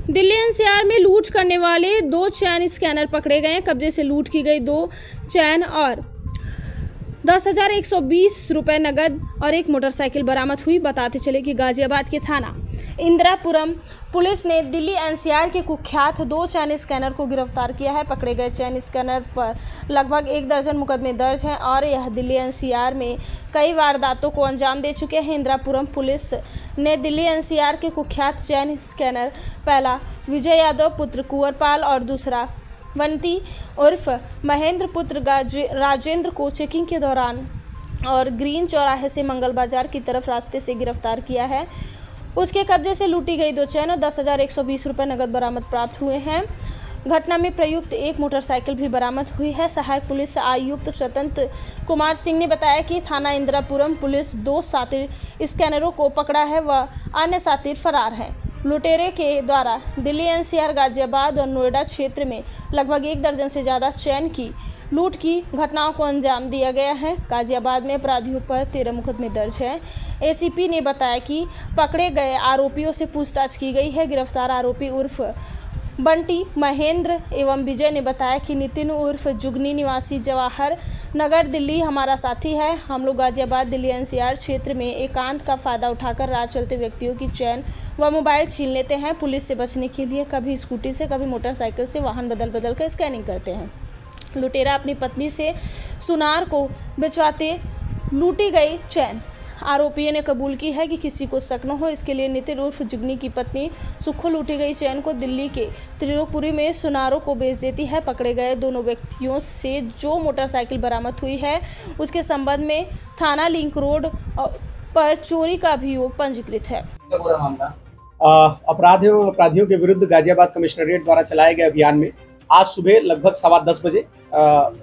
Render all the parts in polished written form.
Delhi NCR में लूट करने वाले 2 चैन स्कैनर पकड़े गए। कब्जे से लूट की गई 2 चैन और 10,120 रुपये नगद और एक मोटरसाइकिल बरामद हुई। बताते चले कि गाजियाबाद के थाना इंदिरापुरम पुलिस ने दिल्ली एनसीआर के कुख्यात 2 चैन स्कैनर को गिरफ्तार किया है। पकड़े गए चैन स्कैनर पर लगभग 1 दर्जन मुकदमे दर्ज हैं और यह दिल्ली एनसीआर में कई वारदातों को अंजाम दे चुके हैं। इंदिरापुरम पुलिस ने दिल्ली एनसीआर के कुख्यात चैन स्कैनर, पहला विजय यादव पुत्र कुंवरपाल और दूसरा बंटी उर्फ महेंद्र पुत्र राजेंद्र को चेकिंग के दौरान और ग्रीन चौराहे से मंगल बाजार की तरफ रास्ते से गिरफ्तार किया है। उसके कब्जे से लूटी गई 2 चैन और 10,120 रुपये नगद बरामद प्राप्त हुए हैं। घटना में प्रयुक्त एक मोटरसाइकिल भी बरामद हुई है। सहायक पुलिस आयुक्त स्वतंत्र कुमार सिंह ने बताया कि थाना इंदिरापुरम पुलिस 2 सातिर स्कैनरों को पकड़ा है व अन्य सातिर फरार हैं। लुटेरे के द्वारा दिल्ली एनसीआर, गाजियाबाद और नोएडा क्षेत्र में लगभग 1 दर्जन से ज़्यादा चैन की लूट की घटनाओं को अंजाम दिया गया है। गाजियाबाद में अपराधियों पर 13 मुकदमे दर्ज हैं। एसीपी ने बताया कि पकड़े गए आरोपियों से पूछताछ की गई है। गिरफ्तार आरोपी उर्फ बंटी, महेंद्र एवं विजय ने बताया कि नितिन उर्फ जुगनी निवासी जवाहर नगर दिल्ली हमारा साथी है। हम लोग गाजियाबाद दिल्ली एनसीआर क्षेत्र में एकांत का फ़ायदा उठाकर राह चलते व्यक्तियों की चैन व मोबाइल छीन लेते हैं। पुलिस से बचने के लिए कभी स्कूटी से कभी मोटरसाइकिल से वाहन बदल कर स्कैनिंग करते हैं। लुटेरा अपनी पत्नी से सुनार को बिचवाते लूटी गई चैन। आरोपी ने कबूल की है कि किसी को शक न हो, इसके लिए नितिन उर्फ जुगनी की पत्नी सुखो लूटी गई चैन को दिल्ली के त्रिलोकपुरी में सुनारों को बेच देती है। पकड़े गए दोनों व्यक्तियों से जो मोटरसाइकिल बरामद हुई है उसके संबंध में थाना लिंक रोड पर चोरी का अभियोग पंजीकृत है। अपराधियों के विरुद्ध गाजियाबाद कमिश्नरेट द्वारा चलाए गए अभियान में आज सुबह लगभग 10:15 बजे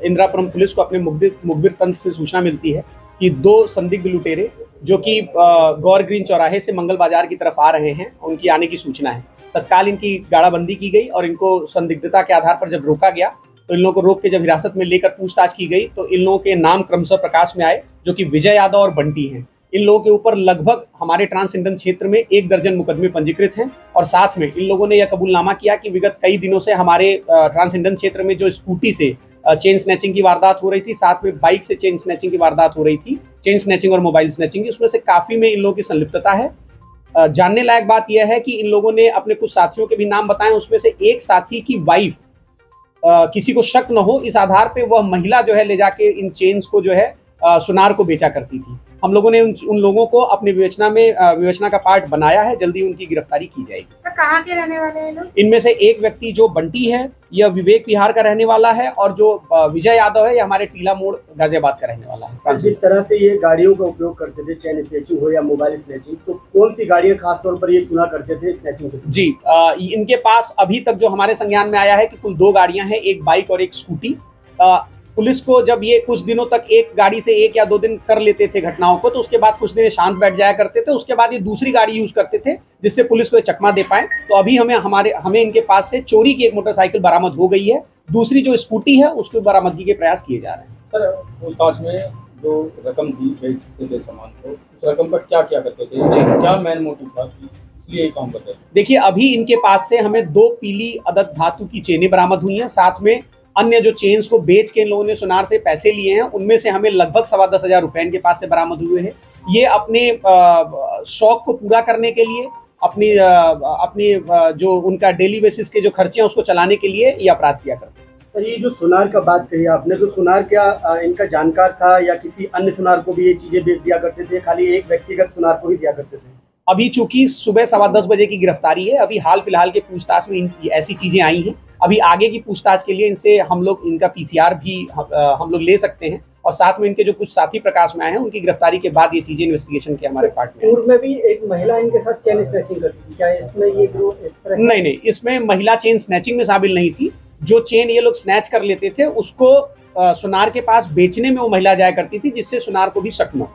इंदिरापुरम पुलिस को अपने मुखबिर तंत्र से सूचना मिलती है कि 2 संदिग्ध लुटेरे जो कि गौर ग्रीन चौराहे से मंगल बाजार की तरफ आ रहे हैं, उनकी आने की सूचना है। तत्काल इनकी गाड़ाबंदी की गई और इनको संदिग्धता के आधार पर जब रोका गया तो इन लोगों को रोक के जब हिरासत में लेकर पूछताछ की गई तो इन लोगों के नाम क्रमशः प्रकाश में आए, जो कि विजय यादव और बंटी हैं। इन लोगों के ऊपर लगभग हमारे ट्रांस इंडियन क्षेत्र में 1 दर्जन मुकदमे पंजीकृत हैं और साथ में इन लोगों ने यह कबूलनामा किया कि विगत कई दिनों से हमारे ट्रांस इंडियन क्षेत्र में जो स्कूटी से चेन स्नैचिंग की वारदात हो रही थी, साथ में बाइक से चेन स्नैचिंग की वारदात हो रही थी, चेन स्नैचिंग और मोबाइल स्नैचिंग की, उसमें से काफ़ी में इन लोगों की संलिप्तता है। जानने लायक बात यह है कि इन लोगों ने अपने कुछ साथियों के भी नाम बताए, उसमें से एक साथी की वाइफ किसी को शक न हो इस आधार पे वह महिला जो है ले जाके इन चेन्स को जो है सुनार को बेचा करती थी। हम लोगों ने उन लोगों को अपने विवेचना का पार्ट बनाया है। जल्दी उनकी गिरफ्तारी की जाएगी। सर, कहाँ के रहने वाले हैं लोग? इनमें से एक व्यक्ति जो बंटी है यह विवेक विहार का रहने वाला है और जो विजय यादव है यह हमारे टीला मोड़ गाजियाबाद का रहने वाला है। जिस तरह से ये गाड़ियों का उपयोग करते थे, चैन स्नैचिंग हो या मोबाइल स्नैचिंग, तो कौन सी गाड़ियां खासतौर पर ये चुना करते थे स्नैचिंग के? जी, इनके पास अभी तक जो हमारे संज्ञान में आया है कि कुल 2 गाड़ियां हैं, एक बाइक और एक स्कूटी। पुलिस को जब ये कुछ दिनों तक एक गाड़ी से 1 या 2 दिन कर लेते थे घटनाओं को, तो उसके बाद कुछ दिन शांत बैठ जाया करते थे। उसके बाद ये दूसरी गाड़ी यूज करते थे जिससे पुलिस को चकमा दे पाए। तो अभी हमें इनके पास से चोरी की एक मोटरसाइकिल बरामद हो गई है। दूसरी जो स्कूटी है उसकी बरामदगी के प्रयास किए जा रहे हैं। सर, पूछताछ में जो रकम दी बेचते थे सामान को, उस रकम पर क्या क्या करते थे? क्या मेन मोटिव था इसलिए काम करते थे? देखिए, अभी इनके पास से हमें 2 पीली अदद धातु की चेनें बरामद हुई हैं। साथ में अन्य जो चेन्स को बेच के इन लोगों ने सुनार से पैसे लिए हैं, उनमें से हमें लगभग 10,15,000 रुपए इनके पास से बरामद हुए हैं। ये अपने शौक को पूरा करने के लिए, अपनी जो उनका डेली बेसिस के जो खर्चे हैं उसको चलाने के लिए ये अपराध किया करते हैं। सर, ये जो सुनार का बात कही आपने, तो सुनार क्या इनका जानकार था या किसी अन्य सुनार को भी ये चीजें बेच दिया करते थे? खाली एक व्यक्तिगत सुनार को ही दिया करते थे? अभी चूंकि सुबह 10:15 बजे की गिरफ्तारी है, अभी हाल फिलहाल के पूछताछ में ऐसी चीजें आई हैं। अभी आगे की पूछताछ के लिए इनसे हम लोग इनका PCR भी हम लोग ले सकते हैं और साथ में इनके जो कुछ साथी प्रकाश में आए हैं उनकी गिरफ्तारी के बाद ये चीजें इन्वेस्टिगेशन के हमारे पार्ट में। पूर्व में भी एक महिला इनके साथ चेन स्नैचिंग करती थी, क्या इसमें ये ग्रुप इस तरह? नहीं, इसमें महिला चेन स्नैचिंग में शामिल नहीं थी। जो चेन ये लोग स्नैच कर लेते थे उसको सुनार के पास बेचने में वो महिला जाया करती थी, जिससे सुनार को भी शक न हो।